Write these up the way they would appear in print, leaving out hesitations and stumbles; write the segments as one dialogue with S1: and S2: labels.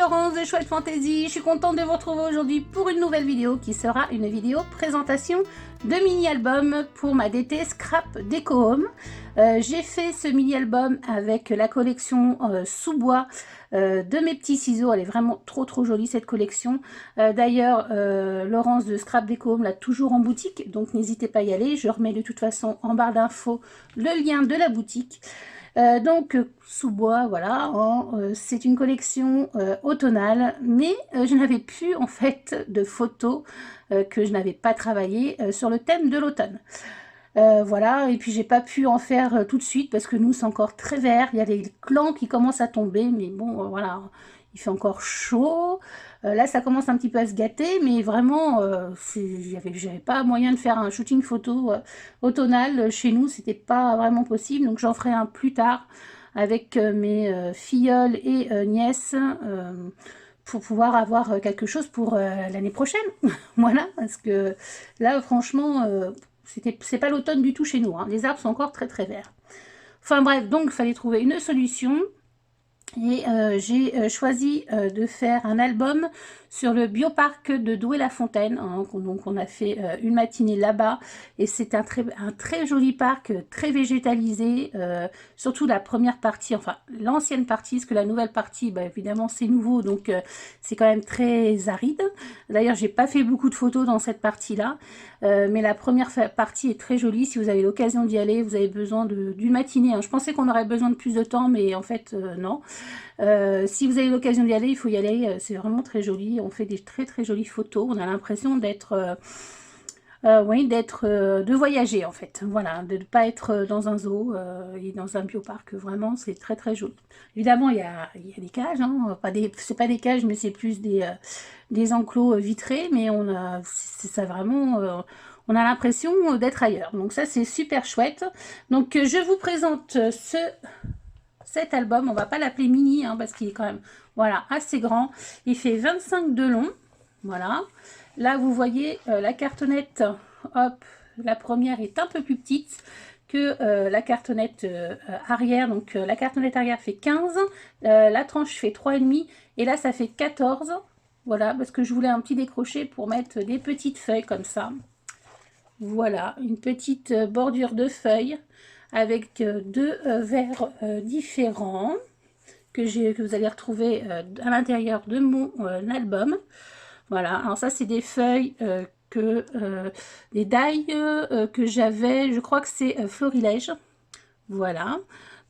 S1: Laurence de Chouette Fantaisie, je suis contente de vous retrouver aujourd'hui pour une nouvelle vidéo qui sera une vidéo présentation de mini-album pour ma DT Scrap Déco Home. J'ai fait ce mini-album avec la collection sous-bois de mes petits ciseaux. Elle est vraiment trop jolie cette collection. D'ailleurs, Laurence de Scrap Déco Home l'a toujours en boutique, donc n'hésitez pas à y aller. Je remets de toute façon en barre d'infos le lien de la boutique. Donc sous-bois, voilà, c'est une collection automnale, mais je n'avais plus en fait de photos que je n'avais pas travaillé sur le thème de l'automne. Voilà, et puis j'ai pas pu en faire tout de suite parce que nous c'est encore très vert, il y a les clans qui commencent à tomber, mais bon voilà, il fait encore chaud. Là ça commence un petit peu à se gâter, mais vraiment j'avais pas moyen de faire un shooting photo automnal chez nous, c'était pas vraiment possible, donc j'en ferai un plus tard avec mes filleules et nièces pour pouvoir avoir quelque chose pour l'année prochaine. Voilà, parce que là franchement c'est pas l'automne du tout chez nous, hein. Les arbres sont encore très verts. Enfin bref, donc il fallait trouver une solution. Et j'ai choisi de faire un album sur le bioparc de Douai-la-Fontaine, hein, donc on a fait une matinée là-bas, et c'est un très joli parc, très végétalisé, surtout la première partie, enfin l'ancienne partie, parce que la nouvelle partie, bah, évidemment c'est nouveau, donc c'est quand même très aride. D'ailleurs j'ai pas fait beaucoup de photos dans cette partie-là, mais la première partie est très jolie. Si vous avez l'occasion d'y aller, vous avez besoin d'une matinée, hein. Je pensais qu'on aurait besoin de plus de temps, mais en fait non. Si vous avez l'occasion d'y aller, il faut y aller, c'est vraiment très joli, on fait des très jolies photos, on a l'impression d'être oui, de voyager en fait, voilà, de ne pas être dans un zoo et dans un bioparc, vraiment c'est très joli. Évidemment il y a des cages, hein, c'est pas des cages mais c'est plus des enclos vitrés, mais c'est ça vraiment, on a l'impression d'être ailleurs, donc ça c'est super chouette. Donc je vous présente cet album, on va pas l'appeler mini, hein, parce qu'il est quand même, voilà, assez grand. Il fait 25 de long, voilà. Là, vous voyez la cartonnette, hop, la première est un peu plus petite que la cartonnette arrière. Donc, la cartonnette arrière fait 15, la tranche fait 3,5, et là, ça fait 14. Voilà, parce que je voulais un petit décroché pour mettre des petites feuilles comme ça. Voilà, une petite bordure de feuilles avec deux verres différents que vous allez retrouver à l'intérieur de mon album. Voilà, alors ça c'est des feuilles des die que j'avais, je crois que c'est Florilège. Voilà,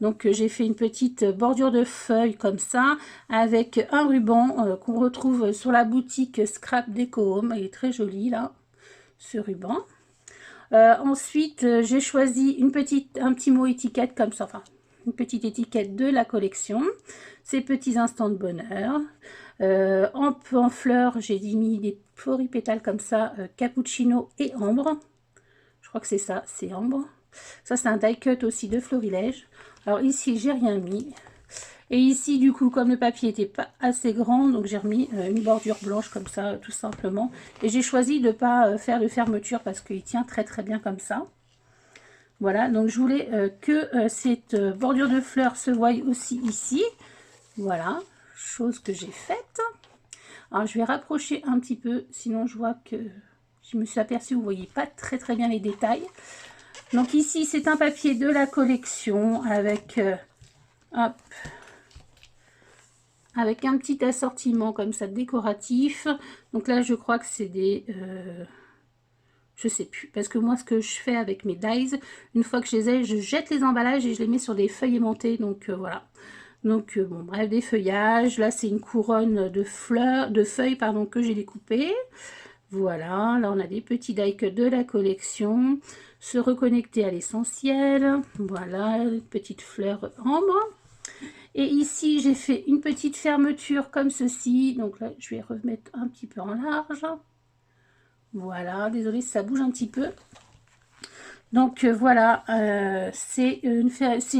S1: donc j'ai fait une petite bordure de feuilles comme ça avec un ruban qu'on retrouve sur la boutique Scrap Déco Home. Il est très joli là, ce ruban. Ensuite, j'ai choisi un petit mot étiquette comme ça, enfin, une petite étiquette de la collection. Ces petits instants de bonheur. En fleurs, j'ai mis des floripétales comme ça, cappuccino et ambre. Je crois que c'est ça, c'est ambre. Ça, c'est un die cut aussi de Florilège. Alors ici, j'ai rien mis. Et ici, du coup, comme le papier n'était pas assez grand, donc j'ai remis une bordure blanche comme ça, tout simplement. Et j'ai choisi de ne pas faire de fermeture parce qu'il tient très bien comme ça. Voilà, donc je voulais que cette bordure de fleurs se voie aussi ici. Voilà, chose que j'ai faite. Alors, je vais rapprocher un petit peu, sinon je vois que je me suis aperçue, vous voyez pas très bien les détails. Donc ici, c'est un papier de la collection avec... hop, avec un petit assortiment comme ça décoratif. Donc là je crois que c'est des je sais plus, parce que moi ce que je fais avec mes dies, une fois que je les ai, je jette les emballages et je les mets sur des feuilles aimantées. Donc voilà, donc bon bref, des feuillages. Là c'est une couronne de feuilles pardon, que j'ai découpées. Voilà, là on a des petits die cut de la collection. Se reconnecter à l'essentiel. Voilà, une petite fleur ambre. Et ici, j'ai fait une petite fermeture comme ceci. Donc là, je vais remettre un petit peu en large. Voilà, désolé si ça bouge un petit peu. Donc voilà, c'est une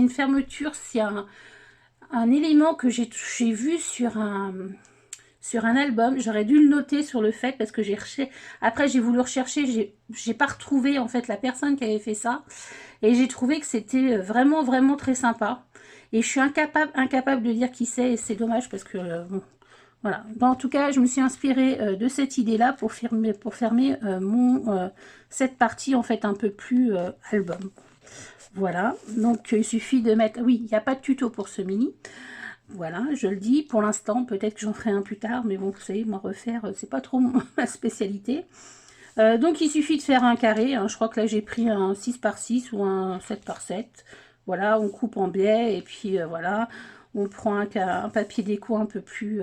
S1: fermeture. C'est un élément que j'ai vu sur un album. J'aurais dû le noter sur le fait parce que j'ai recherché. Après, j'ai voulu rechercher. J'ai pas retrouvé en fait la personne qui avait fait ça. Et j'ai trouvé que c'était vraiment très sympa. Et je suis incapable de dire qui c'est, et c'est dommage parce que, bon, Voilà. En tout cas, je me suis inspirée de cette idée-là pour fermer cette partie en fait un peu plus album. Voilà. Donc, il suffit de mettre... Oui, il n'y a pas de tuto pour ce mini. Voilà, je le dis. Pour l'instant, peut-être que j'en ferai un plus tard. Mais bon, vous savez, moi, refaire, c'est pas trop ma spécialité. Donc, il suffit de faire un carré. Hein. Je crois que là, j'ai pris un 6 par 6 ou un 7 par 7. Voilà, on coupe en biais et puis voilà, on prend un papier déco un peu plus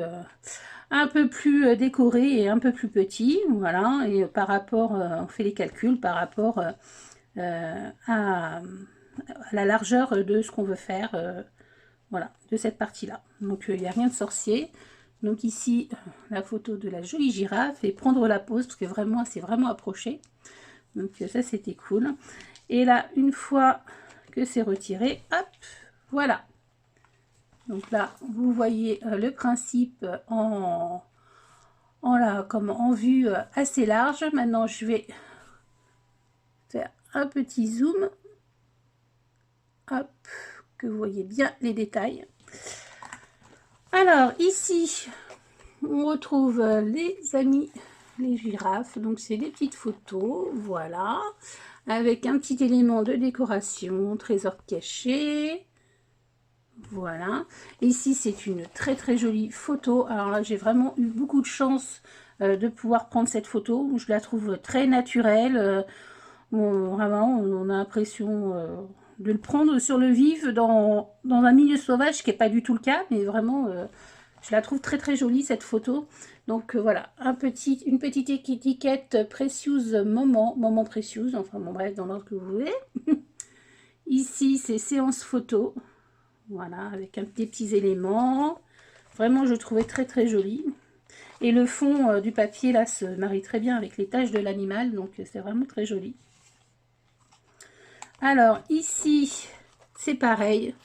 S1: décoré et un peu plus petit. Voilà, et par rapport, on fait les calculs par rapport à la largeur de ce qu'on veut faire, voilà, de cette partie-là. Donc, il n'y a rien de sorcier. Donc ici, la photo de la jolie girafe et prendre la pause parce que vraiment, c'est vraiment approché. Donc ça, c'était cool. Et là, une fois que c'est retiré, hop, voilà. Donc là, vous voyez le principe en vue assez large. Maintenant, je vais faire un petit zoom. Hop, que vous voyez bien les détails. Alors, ici, on retrouve les amis, les girafes. Donc, c'est des petites photos, voilà. Avec un petit élément de décoration, trésor caché. Voilà. Ici, c'est une très très jolie photo. Alors là, j'ai vraiment eu beaucoup de chance de pouvoir prendre cette photo. Je la trouve très naturelle. Vraiment, on a l'impression de le prendre sur le vif dans un milieu sauvage, qui n'est pas du tout le cas. Mais vraiment, je la trouve très très jolie cette photo. Donc voilà, une petite étiquette Precious moment Precious. Enfin bon bref, dans l'ordre que vous voulez. Ici, c'est séance photo. Voilà, avec des petits éléments. Vraiment, je trouvais très très joli. Et le fond du papier, là, se marie très bien avec les taches de l'animal. Donc, c'est vraiment très joli. Alors, ici, c'est pareil.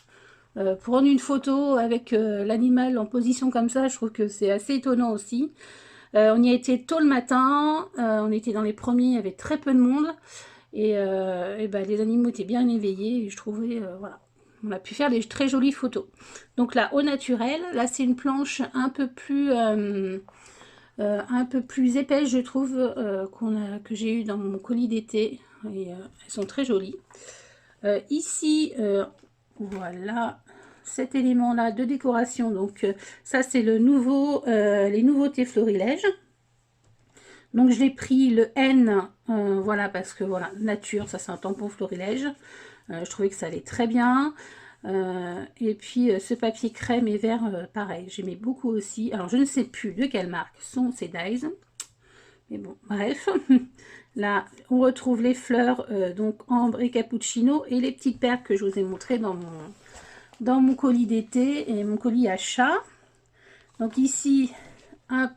S1: Prendre une photo avec l'animal en position comme ça, je trouve que c'est assez étonnant aussi. On y a été tôt le matin. On était dans les premiers, il y avait très peu de monde. Et ben, les animaux étaient bien éveillés. Et je trouvais, voilà. On a pu faire des très jolies photos. Donc là, au naturel, là c'est une planche un peu plus épaisse, je trouve, que j'ai eu dans mon colis d'été. Et elles sont très jolies. Ici, voilà, cet élément-là de décoration. Donc ça, c'est les nouveautés Florilège. Donc je l'ai pris le N, voilà, parce que voilà, nature, ça c'est un tampon Florilège. Je trouvais que ça allait très bien. Et puis ce papier crème et vert, pareil, j'aimais beaucoup aussi. Alors je ne sais plus de quelle marque sont ces dies. Mais bon, bref. Là, on retrouve les fleurs, donc ambre et cappuccino, et les petites perles que je vous ai montrées dans mon colis d'été et mon colis à chat. Donc ici, hop,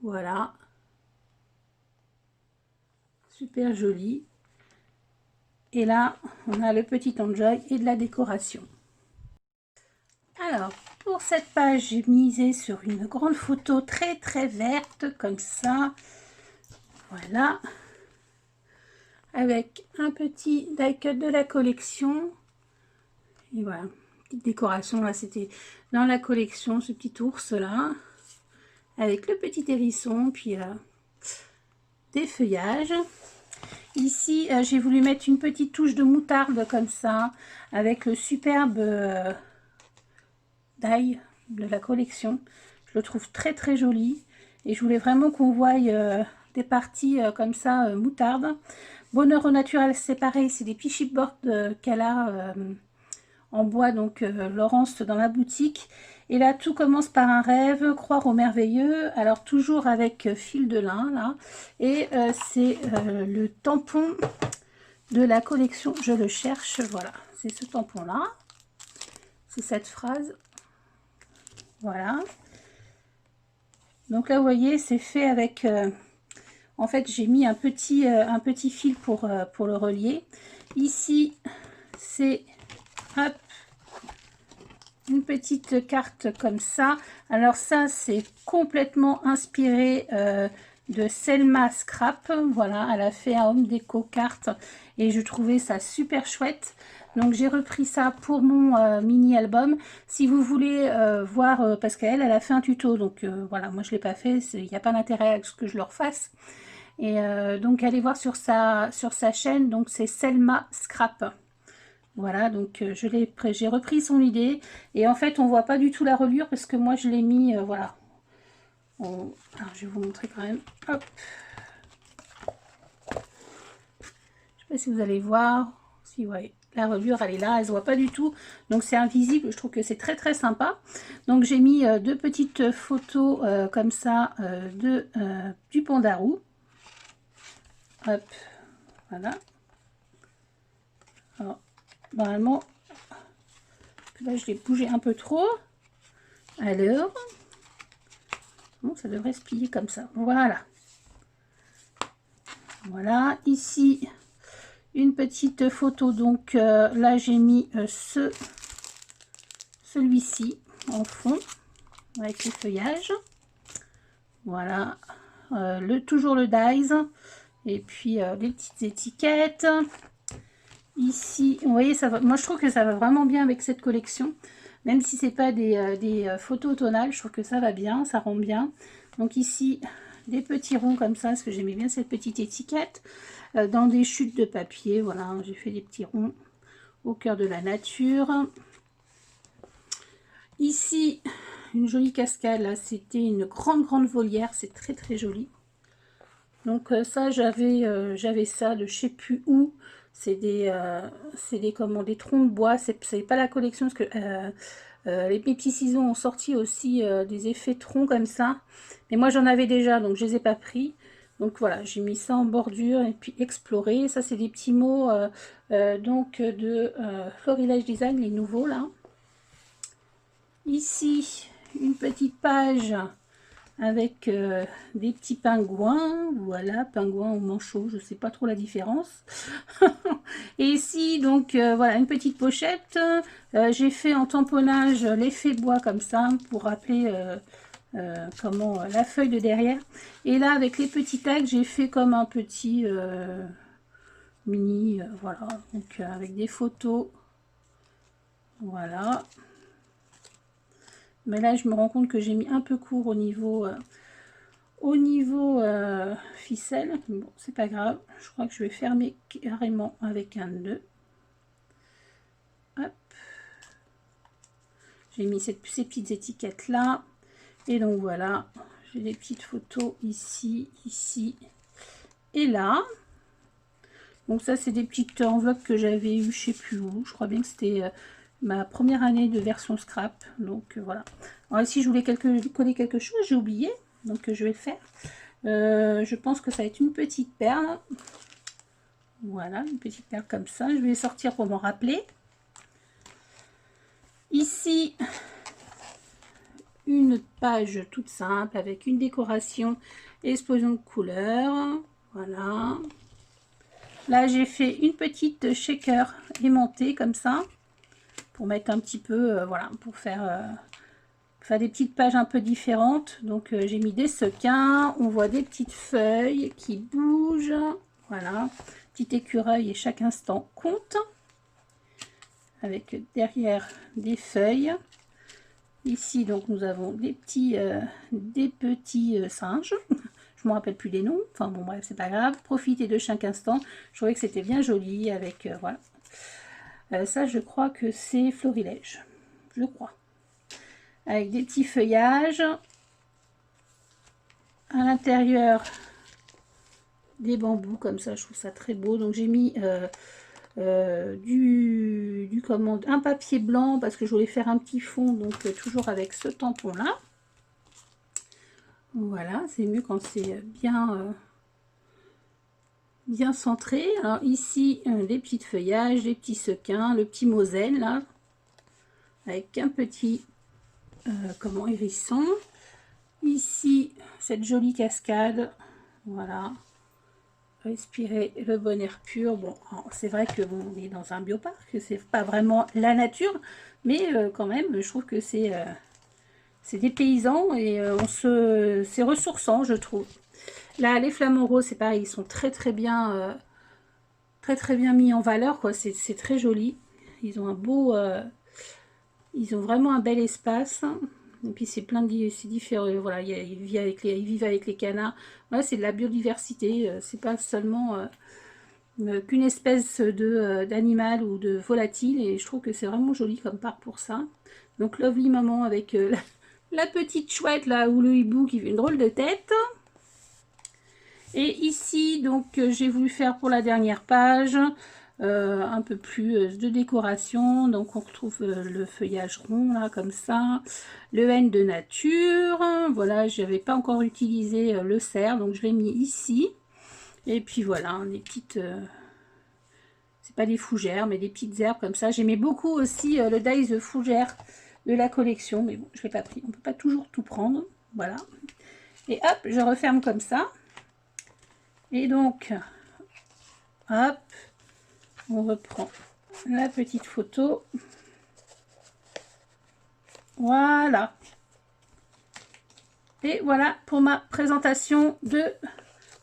S1: voilà. Super joli. Et là, on a le petit enjoy et de la décoration. Alors, pour cette page, j'ai misé sur une grande photo très très verte, comme ça. Voilà. Avec un petit die cut de la collection. Et voilà, petite décoration. Là, c'était dans la collection, ce petit ours là. Avec le petit hérisson, puis des feuillages. Ici, j'ai voulu mettre une petite touche de moutarde comme ça, avec le superbe die de la collection. Je le trouve très très joli. Et je voulais vraiment qu'on voie des parties comme ça, moutarde. Bonheur au naturel, c'est pareil, c'est des petits chipboards qu'elle a en bois, donc Laurence dans la boutique. Et là, tout commence par un rêve, croire au merveilleux. Alors, toujours avec fil de lin, là. Et c'est le tampon de la collection. Je le cherche, voilà. C'est ce tampon-là. C'est cette phrase. Voilà. Donc là, vous voyez, c'est fait avec... en fait, j'ai mis un petit fil pour le relier. Ici, c'est... Hop, une petite carte comme ça. Alors ça, c'est complètement inspiré de Selma Scrap. Voilà, elle a fait un home déco carte et je trouvais ça super chouette. Donc j'ai repris ça pour mon mini album. Si vous voulez voir, parce qu'elle a fait un tuto, donc voilà, moi je l'ai pas fait, il n'y a pas d'intérêt à ce que je le refasse. Et donc allez voir sur sa chaîne, donc c'est Selma Scrap. Voilà, donc j'ai repris son idée. Et en fait on voit pas du tout la reliure parce que moi je l'ai mis, voilà. Alors, je vais vous montrer quand même. Hop. Je sais pas si vous allez voir. Si, ouais, la reliure, elle est là. Elle se voit pas du tout. Donc, c'est invisible. Je trouve que c'est très, très sympa. Donc, j'ai mis deux petites photos comme ça du Pandarou. Hop. Voilà. Alors, normalement, là, je l'ai bougé un peu trop. Alors... Bon, ça devrait se plier comme ça. Voilà. Voilà. Ici, une petite photo. Donc là, j'ai mis celui-ci en fond avec les feuillages. Voilà. Toujours le dies. Et puis les petites étiquettes. Ici, vous voyez, ça va, moi je trouve que ça va vraiment bien avec cette collection. Même si c'est pas des photos tonales, je trouve que ça va bien, ça rend bien. Donc ici, des petits ronds comme ça, parce que j'aimais bien cette petite étiquette. Dans des chutes de papier, voilà, j'ai fait des petits ronds au cœur de la nature. Ici, une jolie cascade, là, c'était une grande volière, c'est très très joli. Donc ça, j'avais ça de je sais plus où. C'est des troncs de bois. C'est pas la collection parce que mes petits ciseaux ont sorti aussi des effets troncs comme ça. Mais moi j'en avais déjà, donc je les ai pas pris. Donc voilà, j'ai mis ça en bordure et puis explorer. Ça c'est des petits mots donc de Florilège Design, les nouveaux là. Ici, une petite page avec des petits pingouins, voilà, pingouins ou manchots, je sais pas trop la différence. Et ici, donc, voilà, une petite pochette. J'ai fait en tamponnage l'effet bois comme ça, pour rappeler comment la feuille de derrière. Et là, avec les petits tags, j'ai fait comme un petit mini, voilà, donc avec des photos. Voilà. Mais là, je me rends compte que j'ai mis un peu court au niveau ficelle. Bon, c'est pas grave. Je crois que je vais fermer carrément avec un nœud. Hop. J'ai mis ces petites étiquettes là. Et donc voilà, j'ai des petites photos ici, ici et là. Donc ça, c'est des petites enveloppes que j'avais eues, je sais plus où. Je crois bien que c'était ma première année de version scrap. Donc voilà. Alors ici, je voulais coller quelque chose, j'ai oublié. Donc je vais le faire. Je pense que ça va être une petite perle. Voilà, une petite perle comme ça. Je vais les sortir pour m'en rappeler. Ici, une page toute simple avec une décoration explosion de couleurs. Voilà. Là, j'ai fait une petite shaker aimantée comme ça. Pour mettre un petit peu, voilà, pour faire des petites pages un peu différentes. Donc j'ai mis des sequins, on voit des petites feuilles qui bougent, voilà, petit écureuil et chaque instant compte, avec derrière des feuilles. Ici donc nous avons des petits singes, je me rappelle plus les noms, enfin bon bref c'est pas grave, profitez de chaque instant. Je trouvais que c'était bien joli avec voilà, ça je crois que c'est Florilège, je crois, avec des petits feuillages à l'intérieur, des bambous comme ça, je trouve ça très beau. Donc j'ai mis un papier blanc parce que je voulais faire un petit fond, donc toujours avec ce tampon là. Voilà, c'est mieux quand c'est bien centré. Alors ici des petits feuillages, des petits sequins, le petit Moselle là avec un petit hérisson. Ici cette jolie cascade, voilà, respirer le bon air pur. Bon, c'est vrai que bon, on est dans un bioparc, c'est pas vraiment la nature, mais quand même je trouve que c'est des paysans et c'est ressourçant je trouve. Là, les flamants roses, c'est pareil, ils sont très bien mis en valeur, quoi. C'est très joli. Ils ont un beau... ils ont vraiment un bel espace. Et puis c'est plein de... C'est différent. Voilà, ils vivent avec les canards. Voilà, c'est de la biodiversité. C'est pas seulement qu'une espèce d'animal ou de volatile. Et je trouve que c'est vraiment joli comme parc pour ça. Donc Lovely Maman avec la petite chouette là, ou le hibou qui fait une drôle de tête. Et ici, donc, j'ai voulu faire pour la dernière page un peu plus de décoration. Donc, on retrouve le feuillage rond, là, comme ça. Le N de nature. Voilà, je n'avais pas encore utilisé le cerf, donc je l'ai mis ici. Et puis, voilà, des petites... c'est pas des fougères, mais des petites herbes comme ça. J'aimais beaucoup aussi le dies fougère de la collection, mais bon, je ne l'ai pas pris. On ne peut pas toujours tout prendre. Voilà. Et hop, je referme comme ça. Et donc, hop, on reprend la petite photo. Voilà. Et voilà pour ma présentation de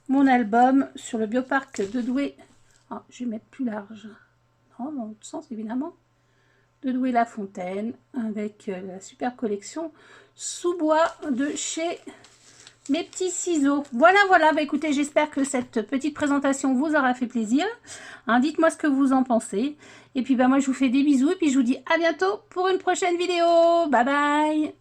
S1: mon album sur le bioparc de Douai. Oh, je vais mettre plus large. Non, dans l'autre sens, évidemment. De Douai-la-Fontaine, avec la super collection sous-bois de chez... Mes petits ciseaux. Voilà, bah écoutez, j'espère que cette petite présentation vous aura fait plaisir. Hein, dites-moi ce que vous en pensez. Et puis, moi, je vous fais des bisous. Et puis, je vous dis à bientôt pour une prochaine vidéo. Bye bye.